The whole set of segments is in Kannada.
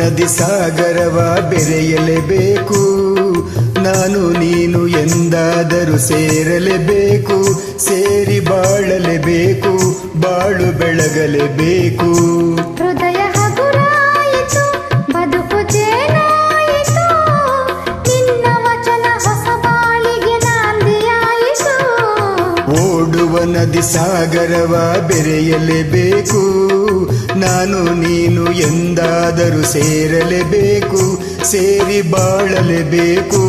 ನದಿ ಸಾಗರವ ಬೆರೆಯಲೇಬೇಕು, ನಾನು ನೀನು ಎಂದಾದರೂ ಸೇರಲೇಬೇಕು, ಸೇರಿ ಬಾಳಲೇಬೇಕು, ಬಾಳು ಬೆಳಗಲೇಬೇಕು. ಹೃದಯ ಹಗುರಾಯಿತು, ಬದುಕು ಜೇನಾಯಿತು, ನಿನ್ನ ವಚನ ಹೊಸ ಬಾಳಿಗೆ ನಾಂದಿಯಾಯಿತು. ಓಡುವ ನದಿ ಸಾಗರವ ಬೆರೆಯಲೇಬೇಕು, ನಾನು ನೀನು ಎಂದಾದರೂ ಸೇರಲೇಬೇಕು, ಸೇರಿ ಬಾಳಲೇಬೇಕು,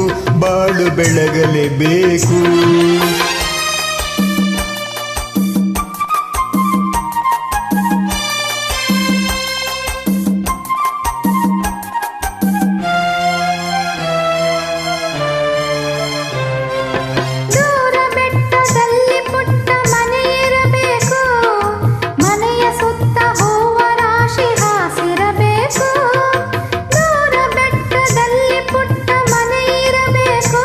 ಬಾಳು ಬೆಳಗಲೇಬೇಕು. ದೂರ ಬೆಟ್ಟದಲ್ಲಿ ಪುಟ್ಟ ಮನೆ ಇರಬೇಕು, ಮನೆಯ ಸುತ್ತ ಹೂವ ರಾಶಿ ಹಾಸಿರಬೇಕು. ದೂರ ಬೆಟ್ಟದಲ್ಲಿ ಪುಟ್ಟ ಮನೆ ಇರಬೇಕು,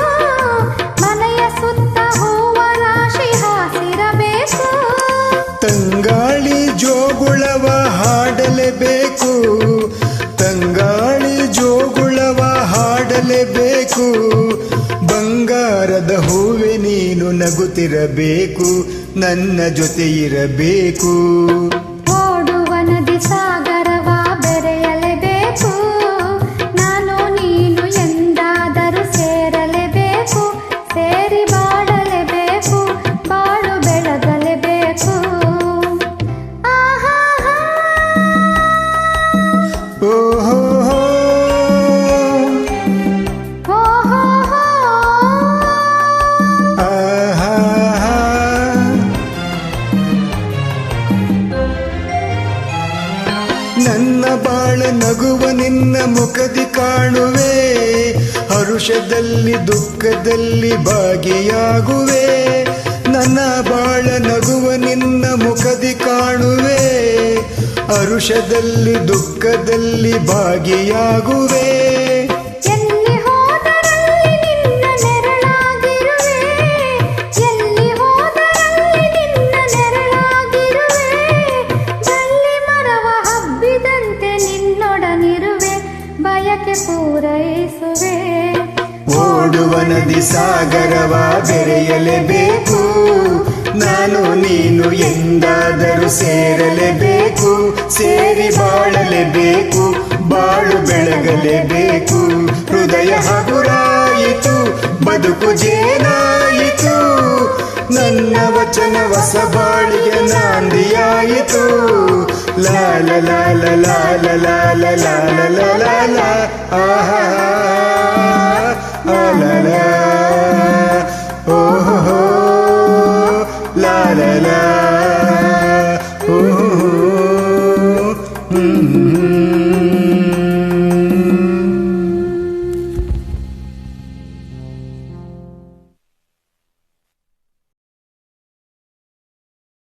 ಮನೆಯ ಸುತ್ತ ಹೂವ ರಾಶಿ ಹಾಸಿರಬೇಕು. ತಂಗಾಳಿ ಜೋಗುಳವ ಹಾಡಲೇಬೇಕು, ತಂಗಾಳಿ ಜೋಗುಳವ ಹಾಡಲೇಬೇಕು, ಬಂಗಾರದ ಹೂವೆ ನೀನು ನಗುತ್ತಿರಬೇಕು, ನನ್ನ ಜೊತೆ ಇರಬೇಕು. ಓಡುವ ನದಿ ಸಾಗರವ ಬೆರೆಯಲೇಬೇಕು, ನಾನು ನೀನು ಎಂದಾದರೂ ಸೇರಲೇಬೇಕು, ಸೇರಿ ಬಾಳಲೇಬೇಕು, ಬಾಳು ಬೆಳಗಲೇಬೇಕು. ಆಹಾಹಾ. ಓಹೋ ಓಹೋಹೋ. ಆಹಾ. ನನ್ನ ಬಾಳ ನಗುವ ನಿನ್ನ ಮುಖದಿ ಕಾಣುವೆ, ಹರುಷದಲ್ಲಿ ದುಃಖದಲ್ಲಿ ಭಾಗಿಯಾಗುವೆ. ನನ್ನ ಬಾಳ ನಗುವ ನಿನ್ನ ಮುಖದಿ ಕಾಣುವೆ, ಹರುಷದಲ್ಲಿ ದುಃಖದಲ್ಲಿ ಭಾಗಿಯಾಗುವೆ. ಎಲ್ಲಿ ಹೋದರಲ್ಲಿ ನಿನ್ನ ನೆರಳಾಗಿರುವೆ, ಎಲ್ಲಿ ಹೋದರಲ್ಲಿ ನಿನ್ನ ನೆರಳಾಗಿರುವೆ. ಬಳ್ಳಿ ಮರವ ಹಬ್ಬಿದಂತೆ ನಿನ್ನೊಡನಿರುವೆ, ಬಯಕೆ ಪೂರೈಸುವೆ. ಓಡುವ ನದಿ ಸಾಗರವ ಬೆರೆಯಲೇಬೇಕು, ನಾನು ನೀನು ಎಂದಾದರೂ ಸೇರಲೇಬೇಕು, ಸೇರಿ ಬಾಳಲೇಬೇಕು, ಬಾಳು ಬೆಳಗಲೇಬೇಕು. ಹೃದಯ ಹಗುರಾಯಿತು, ಬದುಕು ಜೇನಾಯಿತು, ನನ್ನ ವಚನ ಹೊಸ ಬಾಳಿಗೆ ನಾಂದಿಯಾಯಿತು. ಲಾಲ ಲಾಲ ಲಾಲ ಲಾಲ ಲಾಲ ಲಾಲ ಲಾಲ ಆಹಾ.